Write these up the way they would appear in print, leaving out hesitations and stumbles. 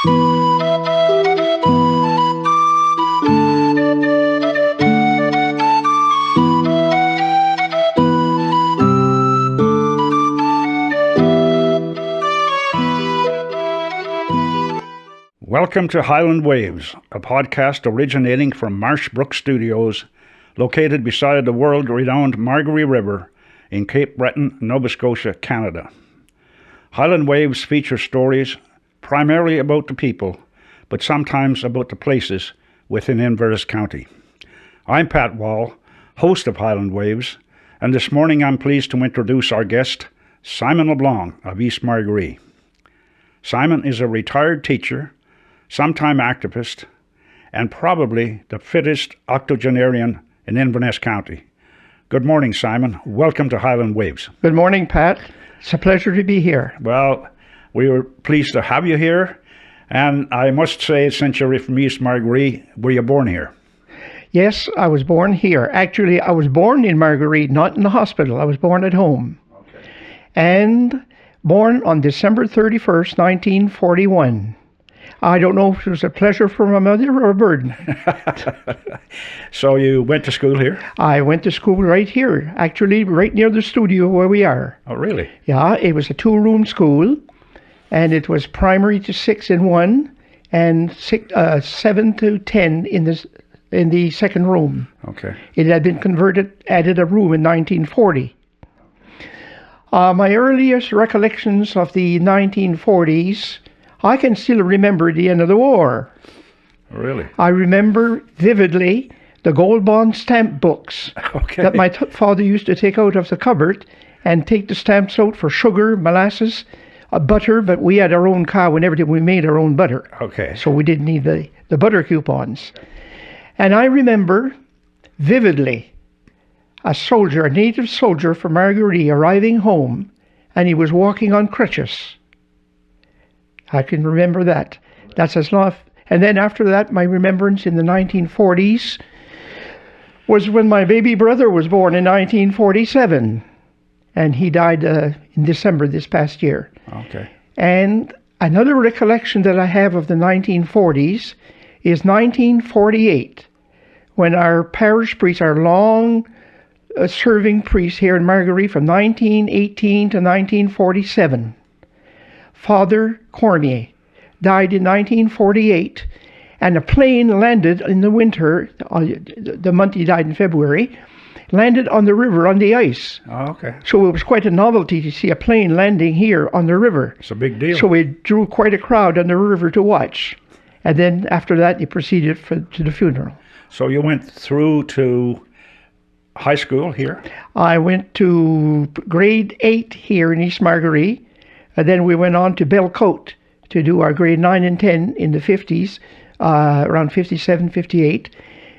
Welcome to Highland Waves, a podcast originating from Marshbrook Studios, located beside the world-renowned Margaree River in Cape Breton, Nova Scotia, Canada. Highland Waves feature stories primarily about the people, but sometimes about the places within Inverness County. I'm Pat Wall, host of Highland Waves, and this morning I'm pleased to introduce our guest, Simon LeBlanc of East Margaree. Simon is a retired teacher, sometime activist, and probably the fittest octogenarian in Inverness County. Good morning, Simon. Welcome to Highland Waves. Good morning, Pat. It's a pleasure to be here. Well, we were pleased to have you here, and I must say, since you're from East Margaree, were you born here? Yes, I was born here. Actually, I was born in Margaree, not in the hospital. I was born at home. Okay. And born on December 31st, 1941. I don't know if it was a pleasure for my mother or a burden. So you went to school here? I went to school right here, actually right near the studio where we are. Oh, really? Yeah, it was a two-room school, and it was primary to 6 in one, and 7 to 10 in the second room. Okay. It had been converted, added a room in 1940. My earliest recollections of the 1940s, I can still remember the end of the war. Really? I remember vividly the gold bond stamp books that my father used to take out of the cupboard and take the stamps out for sugar, molasses, butter, but we had our own cow and everything. We made our own butter. Okay. So we didn't need the butter coupons. And I remember vividly a native soldier from Margaree arriving home, and he was walking on crutches. I can remember that. That's as long. And then after that, my remembrance in the 1940s was when my baby brother was born in 1947. And he died in December this past year. Okay. And another recollection that I have of the 1940s is 1948, when our parish priest, our long-serving priest here in Margaree from 1918 to 1947, Father Cormier, died in 1948, and a plane landed in the winter, the month he died in February, landed on the river on the ice. Oh, okay. So it was quite a novelty to see a plane landing here on the river. It's a big deal. So we drew quite a crowd on the river to watch. And then after that, he proceeded to the funeral. So you went through to high school here? I went to grade 8 here in East Margaree. And then we went on to Belcote to do our grade 9 and 10 in the 50s, around 57, 58.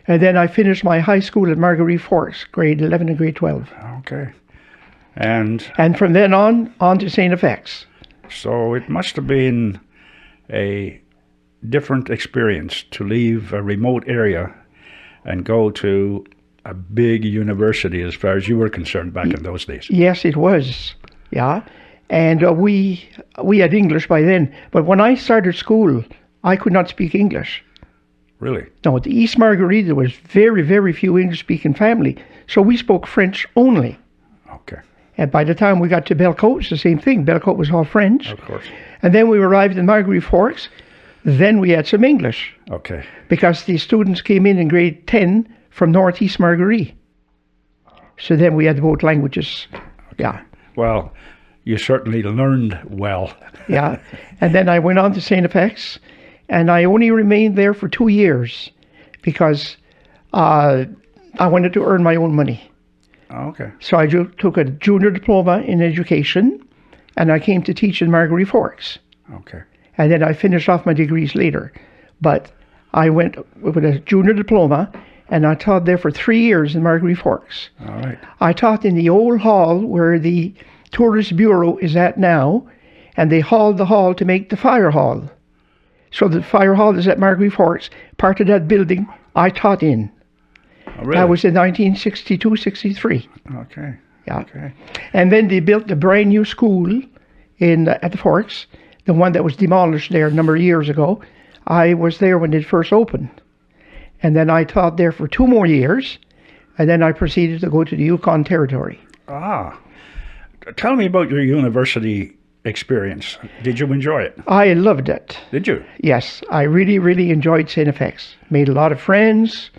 And then I finished my high school at Margaree Forks, grade 11 and grade 12. Okay. And from then on to St. FX. So it must have been a different experience to leave a remote area and go to a big university as far as you were concerned back in those days. Yes, it was. Yeah. And we had English by then. But when I started school, I could not speak English. Really? No, at the East Margaree, there was very, very few English-speaking family. So we spoke French only. Okay. And by the time we got to Belcote, it's the same thing. Belcote was all French. Of course. And then we arrived in Margaree Forks. Then we had some English. Okay. Because the students came in grade 10 from Northeast Margaree. So then we had both languages. Okay. Yeah. Well, you certainly learned well. Yeah. And then I went on to St. FX, and I only remained there for 2 years because I wanted to earn my own money. Okay. So I took a junior diploma in education, and I came to teach in Margaree Forks. Okay. And then I finished off my degrees later. But I went with a junior diploma, and I taught there for 3 years in Margaree Forks. All right. I taught in the old hall where the Tourist Bureau is at now, and they hauled the hall to make the fire hall. So the fire hall is at Margaree Forks. Part of that building I taught in. Oh, really? That was in 1962, 63. Okay. Yeah. Okay. And then they built the brand new school at the Forks. the one that was demolished there a number of years ago. I was there when it first opened. And then I taught there for 2 more years, and then I proceeded to go to the Yukon Territory. Ah. Tell me about your university experience. Did you enjoy it? I loved it. Did you? Yes, I really, really enjoyed St. FX. Made a lot of friends.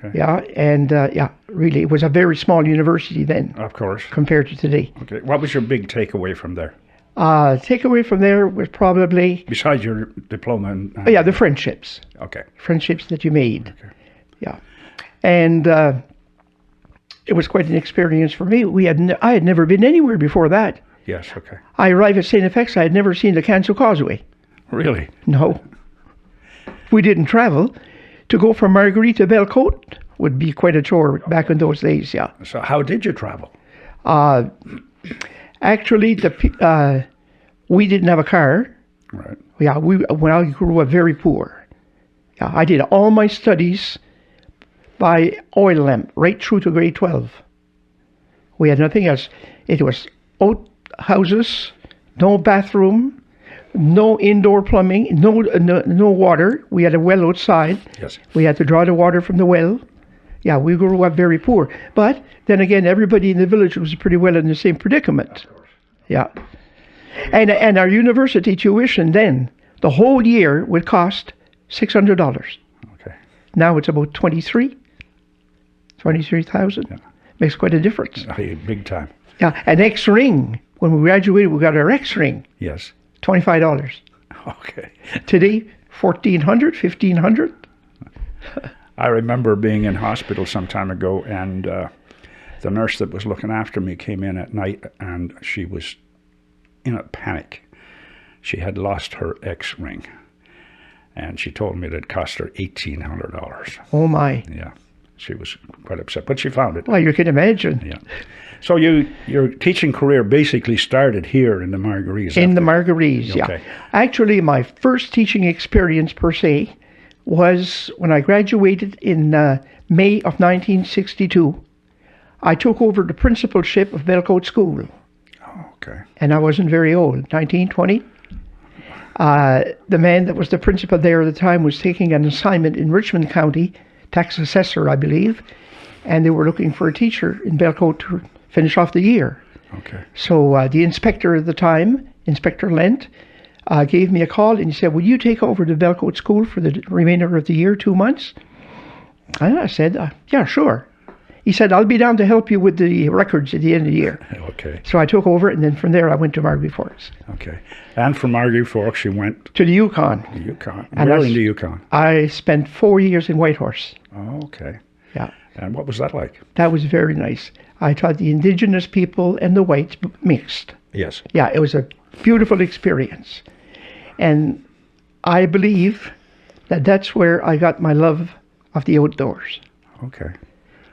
Okay. Yeah, and really, it was a very small university then. Of course. Compared to today. Okay. What was your big takeaway from there? Takeaway from there was probably... Besides your diploma? The friendships. Okay. Friendships that you made. Okay. Yeah. And it was quite an experience for me. I had never been anywhere before that. Yes, okay. I arrived at St. FX, I had never seen the Canso Causeway. Really? No. We didn't travel. To go from Marguerite to Belcote would be quite a chore back in those days, yeah. So how did you travel? Actually, we didn't have a car. Right. Yeah, when I grew up very poor. Yeah, I did all my studies by oil lamp right through to grade 12. We had nothing else. It was outhouses, no bathroom, no indoor plumbing, no water. We had a well outside. Yes. We had to draw the water from the well. Yeah, we grew up very poor. But then again, everybody in the village was pretty well in the same predicament. Yeah. And our university tuition then, the whole year would cost $600. Okay. Now it's about 23,000. Yeah. Makes quite a difference. Big time. Yeah, an X-ring. When we graduated, we got our X-ring. Yes. $25. Okay. Today, $1,400, $1,500. I remember being in hospital some time ago, and the nurse that was looking after me came in at night, and she was in a panic. She had lost her X-ring, and she told me that it cost her $1,800. Oh my. Yeah, she was quite upset, but she found it. Well, you can imagine. Yeah. So your teaching career basically started here in the Marguerite. In the Marguerite, yeah. Okay. Actually, my first teaching experience per se was when I graduated in May of 1962. I took over the principalship of Belcote School. Oh, okay. And I wasn't very old, 19, 20. The man that was the principal there at the time was taking an assignment in Richmond County, tax assessor, I believe, and they were looking for a teacher in Belcote to finish off the year. Okay. So the inspector at the time, Inspector Lent, gave me a call and he said, "Will you take over the Belcote School for the remainder of the year, 2 months?" And I said, "Yeah, sure." He said, "I'll be down to help you with the records at the end of the year." Okay. So I took over, and then from there I went to Marguerite Forks. Okay. And from Marguerite Forks, you went to the Yukon. to Yukon. And Where in the Yukon? I spent 4 years in Whitehorse. Oh, okay. Yeah. And what was that like? That was very nice. I taught the indigenous people and the whites mixed. Yes. Yeah, it was a beautiful experience. And I believe that that's where I got my love of the outdoors. Okay.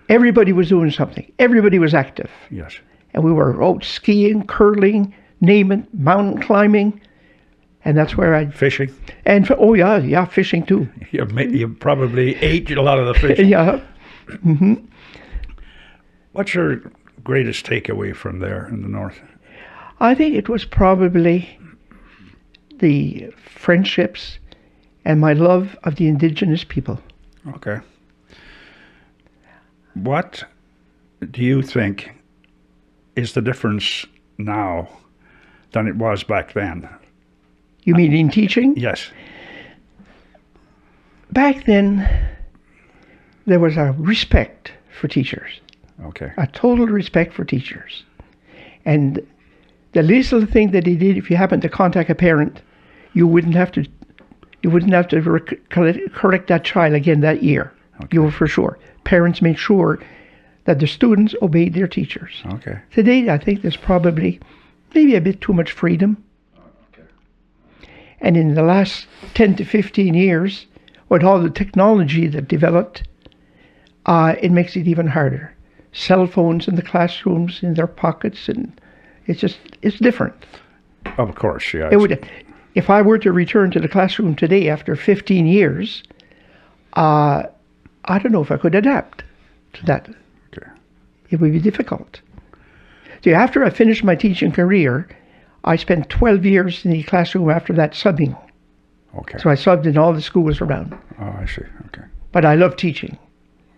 Everybody was doing something. Everybody was active. Yes. And we were out skiing, curling, name it, mountain climbing. And that's where I... Fishing? And, fishing too. You probably ate a lot of the fish. Yeah. Mm-hmm. What's your greatest takeaway from there in the north? I think it was probably the friendships and my love of the indigenous people. Okay. What do you think is the difference now than it was back then? You mean in teaching? Yes. Back then, there was a respect for teachers. Okay. A total respect for teachers. And the least little thing that he did, if you happened to contact a parent, you wouldn't have to correct that child again that year. Okay. You were for sure. Parents made sure that the students obeyed their teachers. Okay. Today, I think there's probably maybe a bit too much freedom. Okay. And in the last 10 to 15 years, with all the technology that developed, it makes it even harder. Cell phones in the classrooms, in their pockets, and it's different. Of course, yeah. If I were to return to the classroom today after 15 years, I don't know if I could adapt to that. Okay. It would be difficult. See, after I finished my teaching career, I spent 12 years in the classroom after that subbing. Okay. So I subbed in all the schools around. Oh, I see. Okay. But I love teaching.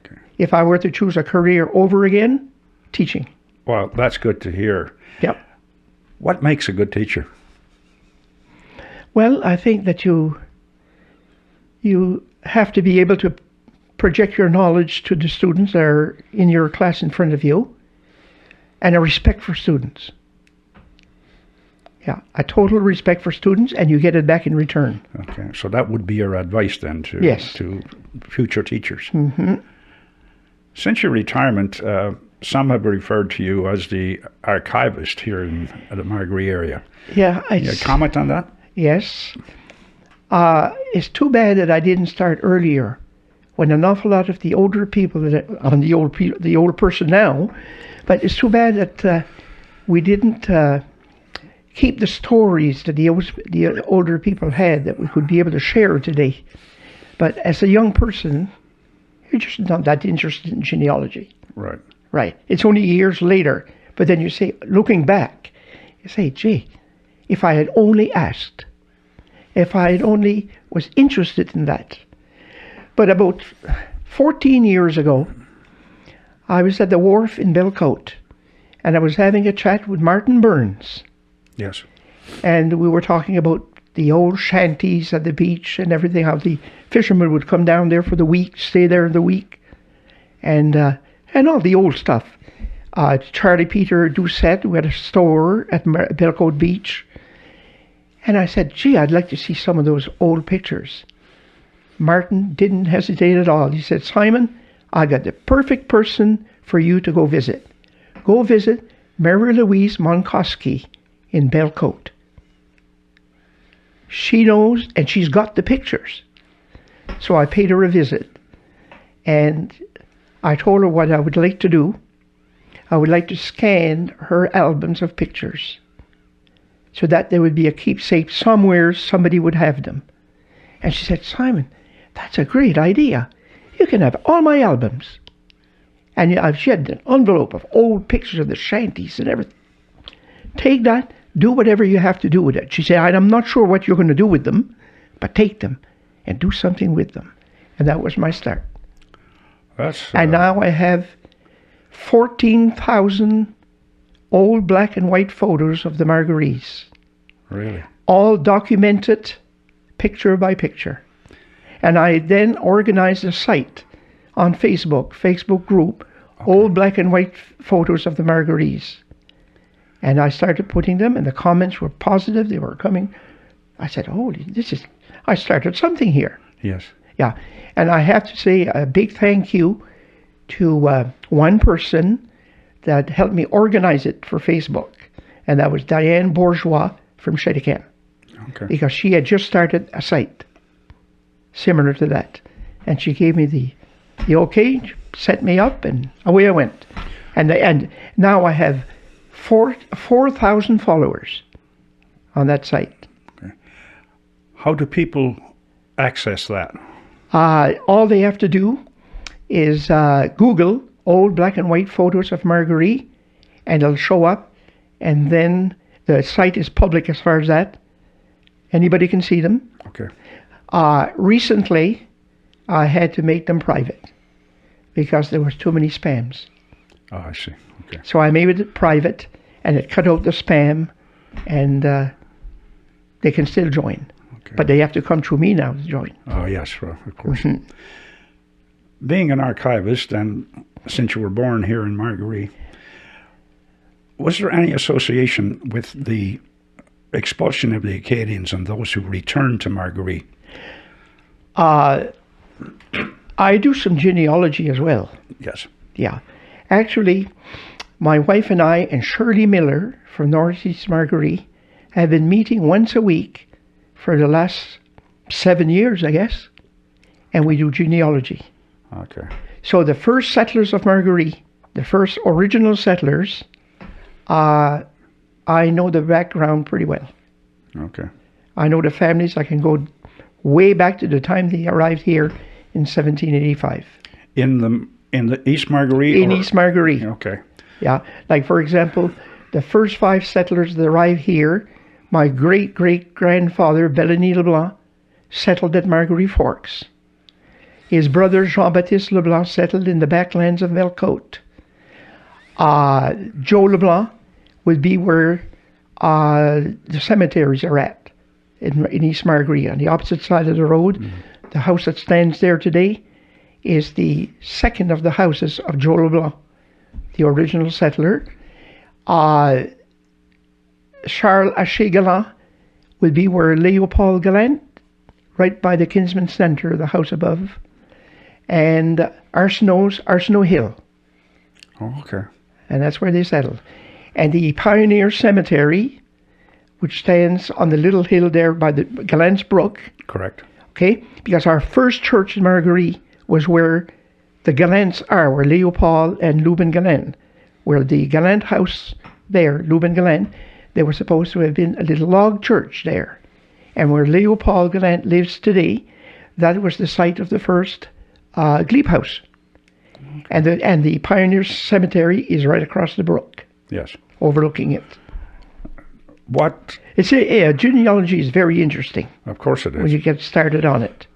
Okay. If I were to choose a career over again, teaching. Well, that's good to hear. Yep. What makes a good teacher? Well, I think that you have to be able to project your knowledge to the students that are in your class in front of you, and a respect for students. Yeah, a total respect for students, and you get it back in return. Okay, so that would be your advice then to Yes. to future teachers. Mm-hmm. Since your retirement, some have referred to you as the archivist here in the Margaree area. Yeah, Can you comment on that? yes. It's too bad that I didn't start earlier, when an awful lot of the older people, I'm the old person now, but it's too bad that we didn't keep the stories that the older people had that we could be able to share today. But as a young person, you're just not that interested in genealogy. Right. Right. It's only years later. But then you say, looking back, you say, gee, if I had only asked, if I had only was interested in that. But about 14 years ago, I was at the wharf in Belcote, and I was having a chat with Martin Burns. Yes. And we were talking about the old shanties at the beach and everything, how the fishermen would come down there for the week, stay there in the week, and all the old stuff. Charlie Peter Doucette, who had a store at Belcote Beach. And I said, gee, I'd like to see some of those old pictures. Martin didn't hesitate at all. He said, Simon, I got the perfect person for you to go visit. Go visit Mary Louise Monkoski in Belcote. She knows, and she's got the pictures. So I paid her a visit. And I told her what I would like to do. I would like to scan her albums of pictures, so that there would be a keepsake somewhere, somebody would have them. And she said, Simon, that's a great idea. You can have all my albums. And she had an envelope of old pictures of the shanties and everything. Take that, do whatever you have to do with it. She said, I'm not sure what you're going to do with them, but take them and do something with them. And that was my start. And now I have 14,000 old black and white photos of the Margarees. Really? All documented picture by picture. And I then organized a site on Facebook group, okay. Old black and white photos of the Margarees. And I started putting them, and the comments were positive. They were coming. I said, holy, I started something here. Yes. Yeah. And I have to say a big thank you to one person that helped me organize it for Facebook. And that was Diane Bourgeois from Shedican. Okay. Because she had just started a site similar to that. And she gave me the okay, set me up, and away I went. And now I have 4,000 followers on that site. Okay. How do people access that? All they have to do is Google old black and white photos of Margaree, and it'll show up. And then the site is public as far as that. Anybody can see them. Okay. Recently, I had to make them private because there was too many spams. Oh, I see. Okay. So I made it private, and it cut out the spam, and they can still join. Okay. But they have to come through me now to join. Oh, yes, well, of course. Mm-hmm. Being an archivist, and since you were born here in Margaree, was there any association with the expulsion of the Acadians and those who returned to Margaree? I do some genealogy as well. Yes. Yeah. Actually, my wife and I and Shirley Miller from Northeast Margaree have been meeting once a week for the last 7 years, I guess, and we do genealogy. Okay. So the first settlers of Margaree, the first original settlers, I know the background pretty well. Okay. I know the families. I can go way back to the time they arrived here in 1785. In the East Margaree? In East Margaree. Okay. Yeah. Like, for example, the first 5 settlers that arrived here my great-great-grandfather, Bellany LeBlanc, settled at Marguerite Forks. His brother, Jean-Baptiste LeBlanc, settled in the backlands of Melcote. Joe LeBlanc would be where the cemeteries are at, in East Marguerite, on the opposite side of the road. Mm-hmm. The house that stands there today is the second of the houses of Joe LeBlanc, the original settler. Charles Haché-Galland would be where Leopold Galland, right by the Kinsman Centre, the house above, and Arsenault Hill. Oh, okay. And that's where they settled. And the Pioneer Cemetery, which stands on the little hill there by the Gallant's Brook. Correct. Okay, because our first church in Marguerite was where the Gallants are, where Leopold and Lubin Galland, where the Gallant house there, Lubin Galland, there was supposed to have been a little log church there. And where Leopold Galland lives today, that was the site of the first glebe house. Okay. And the Pioneer Cemetery is right across the brook. Yes. Overlooking it. What? Genealogy is very interesting. Of course it is. When you get started on it.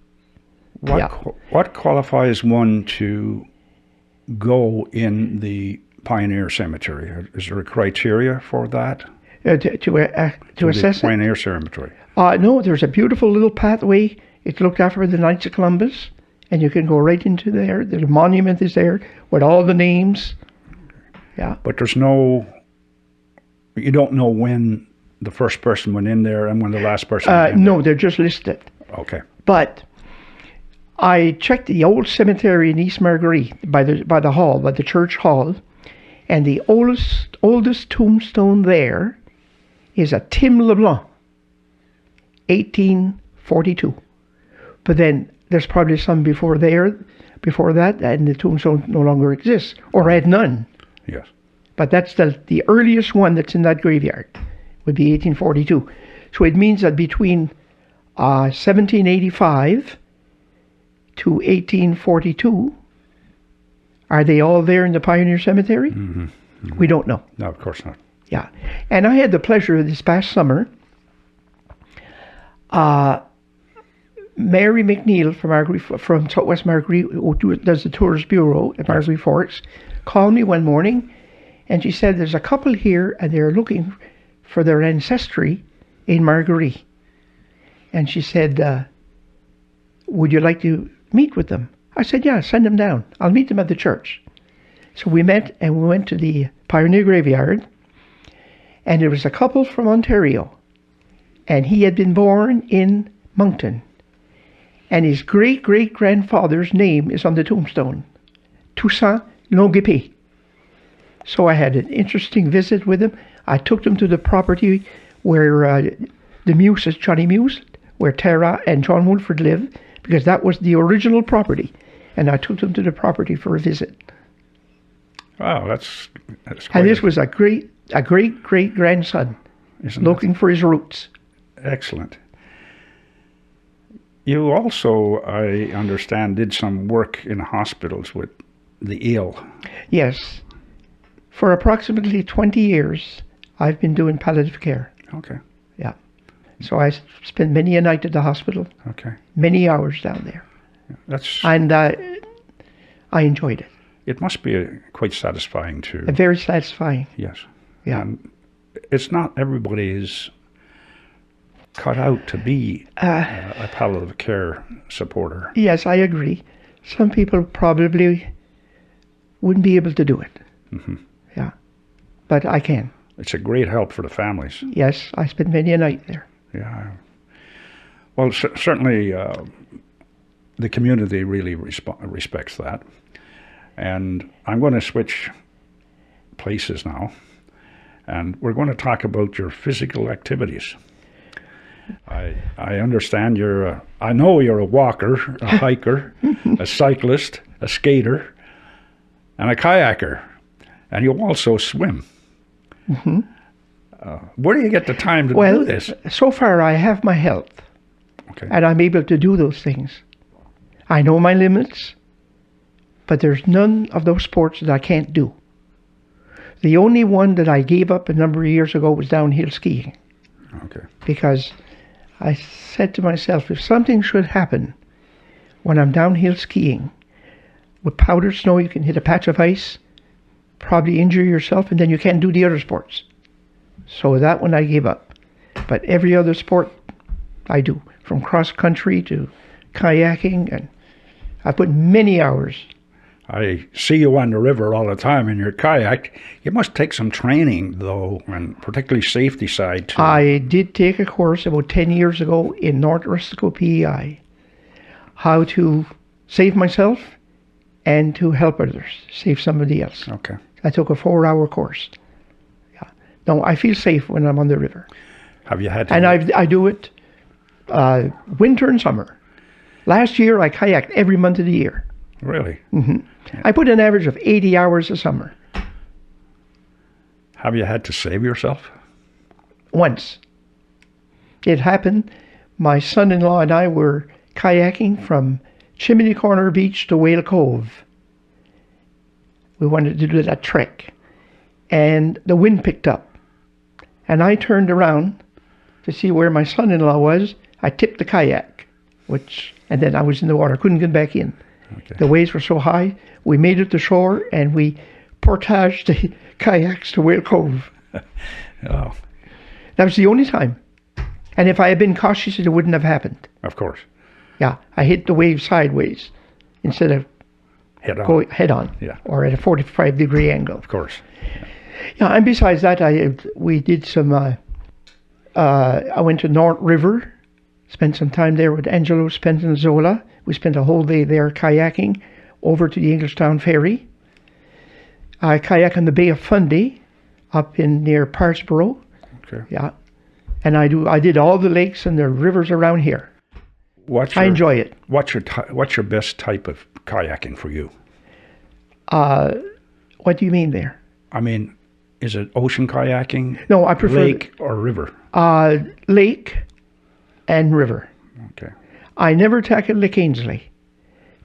What qualifies one to go in the Pioneer Cemetery? Is there a criteria for that? To assess the Pioneer Cemetery? No, there's a beautiful little pathway. It's looked after by the Knights of Columbus, and you can go right into there. The monument is there with all the names. Yeah. But you don't know when the first person went in there and when the last person went in No, there. they're just listed. Okay. But I checked the old cemetery in East Marguerite by the church hall, and the oldest tombstone there is a Tim LeBlanc, 1842. But then there's probably some before that, and the tombstone no longer exists, or had none. Yes. But that's the earliest one that's in that graveyard, would be 1842. So it means that between 1785 to 1842, are they all there in the Pioneer Cemetery? Mm-hmm. Mm-hmm. We don't know. No, of course not. Yeah. And I had the pleasure this past summer, Mary McNeil from Southwest Marguerite, who does the Tours Bureau at Marguerite Forks, called me one morning, and she said, there's a couple here, and they're looking for their ancestry in Marguerite. And she said, would you like to meet with them? I said, yeah, send them down. I'll meet them at the church. So we met, and we went to the Pioneer Graveyard, and there was a couple from Ontario, and he had been born in Moncton, and his great-great-grandfather's name is on the tombstone, Toussaint Longuepie. So I had an interesting visit with him. I took them to the property where the Muses, Johnny Muse, where Tara and John Wolford lived, because that was the original property, and I took them to the property for a visit. Wow, that's quite. And this was a great-great-grandson looking for his roots. Excellent. You also, I understand, did some work in hospitals with the ill. Yes. For approximately 20 years, I've been doing palliative care. Okay. Yeah. So I spent many a night at the hospital. Okay. Many hours down there. Yeah, and I enjoyed it. It must be quite satisfying too. Very satisfying. Yes. Yeah. And it's not everybody is cut out to be a palliative care supporter. Yes, I agree. Some people probably wouldn't be able to do it. Mm-hmm. Yeah. But I can. It's a great help for the families. Yes, I spent many a night there. Yeah. Well, certainly the community really respects that. And I'm going to switch places now, and we're going to talk about your physical activities. I understand I know you're a walker, a hiker, a cyclist, a skater, and a kayaker, and you also swim. Mm-hmm. Where do you get the time to do this? So far I have my health, okay, and I'm able to do those things. I know my limits, but there's none of those sports that I can't do. The only one that I gave up a number of years ago was downhill skiing. Okay. Because I said to myself, if something should happen when I'm downhill skiing, with powdered snow, you can hit a patch of ice, probably injure yourself, and then you can't do the other sports. So that one I gave up. But every other sport I do, from cross country to kayaking, and I put many hours. I see you on the river all the time in your kayak. You must take some training, though, and particularly safety side, too. I did take a course about 10 years ago in North Rustico, PEI, how to save myself and to help others, save somebody else. Okay. I took a 4-hour course. Yeah. No, I feel safe when I'm on the river. Have you had to... And I do it winter and summer. Last year, I kayaked every month of the year. Really? Mm-hmm. Yeah. I put an average of 80 hours a summer. Have you had to save yourself? Once. It happened. My son-in-law and I were kayaking from Chimney Corner Beach to Whale Cove. We wanted to do that trek. And the wind picked up. And I turned around to see where my son-in-law was. I tipped the kayak, and then I was in the water. Couldn't get back in. Okay. The waves were so high. We made it to shore, and we portaged the kayaks to Whale Cove. Oh. That was the only time. And if I had been cautious, it wouldn't have happened. Of course. Yeah, I hit the wave sideways instead of going head on. Yeah. Or at a 45-degree angle. Of course. Yeah, and besides that, we did some. I went to North River, spent some time there with Angelo Spenzanzola. We spent a whole day there kayaking over to the Englishtown Ferry. I kayak in the Bay of Fundy, up in near Partsboro. Okay. Yeah, and I did all the lakes and the rivers around here. I enjoy it. What's your best type of kayaking for you? What do you mean there? I mean, is it ocean kayaking? No, I prefer lake or river. Lake and river. Okay. I never tackle Lake Ainsley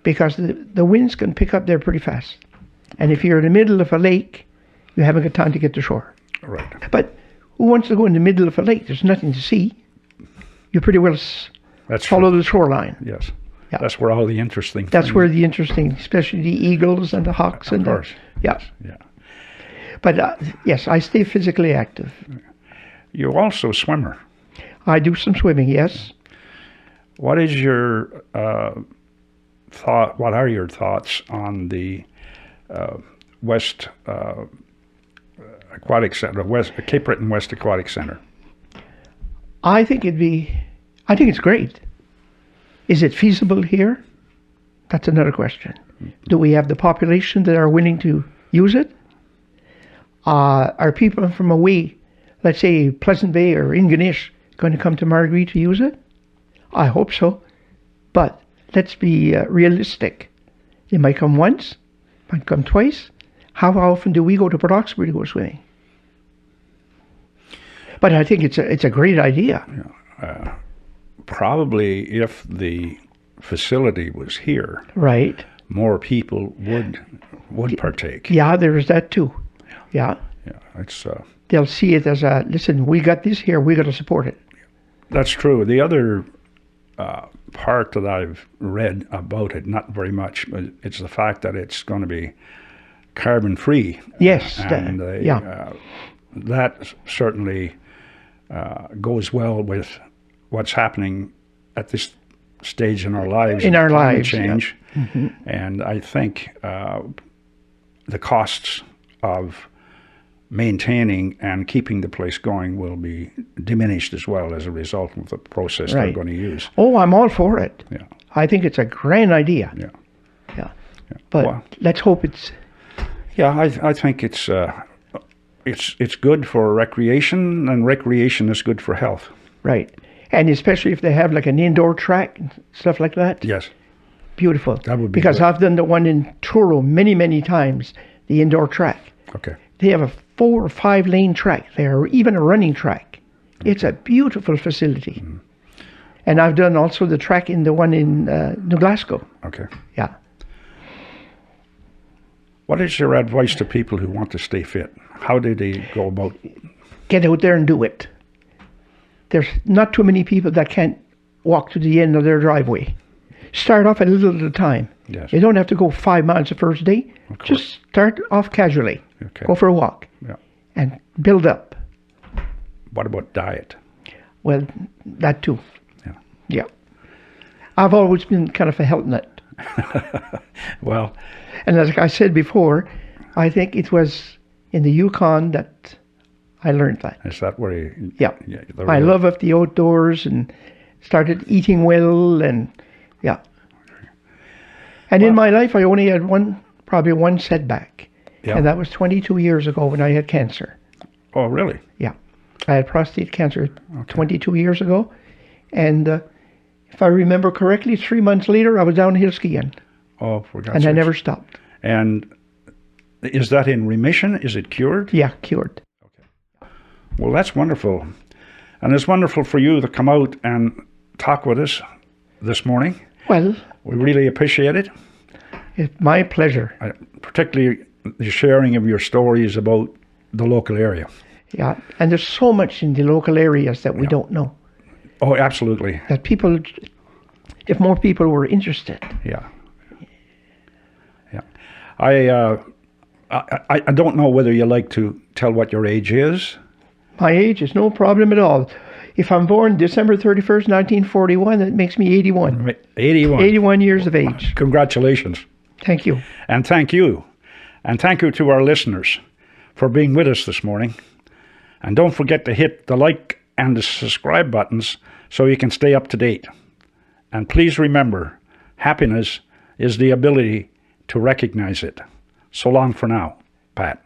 because the winds can pick up there pretty fast. And if you're in the middle of a lake, you haven't got time to get to shore. Right. But who wants to go in the middle of a lake? There's nothing to see. You pretty well follow the shoreline. Yes. Yeah. That's where all the interesting things. That's where the interesting, especially the eagles and the hawks. Of course. Yeah. Yeah. But yes, I stay physically active. You're also a swimmer. I do some swimming, yes. What is your thought? What are your thoughts on the West Aquatic Center, Cape Breton West Aquatic Center? I think it's great. Is it feasible here? That's another question. Do we have the population that are willing to use it? Are people from away, let's say Pleasant Bay or Ingonish, going to come to Marguerite to use it? I hope so. But let's be realistic. They might come once, might come twice. How often do we go to Port Hawkesbury to go swimming? But I think it's a great idea. Yeah. Probably if the facility was here, right, more people would partake. Yeah, there is that too. Yeah. Yeah, it's. They'll see it as listen, we got this here, we got to support it. That's true. The other part that I've read about it, not very much, but it's the fact that it's going to be carbon free. Yes. And that certainly goes well with what's happening at this stage in our lives. In our lives. Change. Yeah. Mm-hmm. And I think the costs of maintaining and keeping the place going will be diminished as well as a result of the process they're going to use. Oh, I'm all for it. Yeah. I think it's a grand idea. Yeah. Yeah. But let's hope it's... Yeah, I think it's good for recreation, and recreation is good for health. Right. And especially if they have like an indoor track and stuff like that. Yes. Beautiful. That would be because good. I've done the one in Truro many times, the indoor track. Okay. They have a 4 or 5 lane track there, or even a running track. Okay. It's a beautiful facility. Mm. And I've done also the track in the one in New Glasgow. Okay. Yeah. What is your advice to people who want to stay fit? How do they go about? Get out there and do it. there's not too many people that can't walk to the end of their driveway. Start off a little at a time. Yes. You don't have to go 5 miles the first day. Just start off casually. Okay. Go for a walk. Yeah. And build up. What about diet? Well, that too. Yeah. Yeah. I've always been kind of a health nut. Well, and as I said before, I think it was in the Yukon that I learned that. is that where you... Yeah. the My real- love of the outdoors and started eating well and yeah. And in my life I only had probably one setback. Yeah. And that was 22 years ago when I had cancer. Oh, really? Yeah. I had prostate cancer 22 years ago. And if I remember correctly, 3 months later I was downhill skiing. Oh, for God's And I sakes. never stopped. And is that in remission? Is it cured? Yeah, cured. Well, that's wonderful. And it's wonderful for you to come out and talk with us this morning. Well, We really appreciate it, it's my pleasure. particularly the sharing of your stories about the local area. Yeah. And there's so much in the local areas that we don't know. Oh, absolutely. That people, if more people were interested. Yeah. Yeah. I don't know whether you like to tell what your age is. My age is no problem at all. If I'm born December 31st, 1941, that makes me 81. 81. 81 years of age. Congratulations. Thank you. And thank you. And thank you to our listeners for being with us this morning. And don't forget to hit the like and the subscribe buttons so you can stay up to date. And please remember, happiness is the ability to recognize it. So long for now, Pat.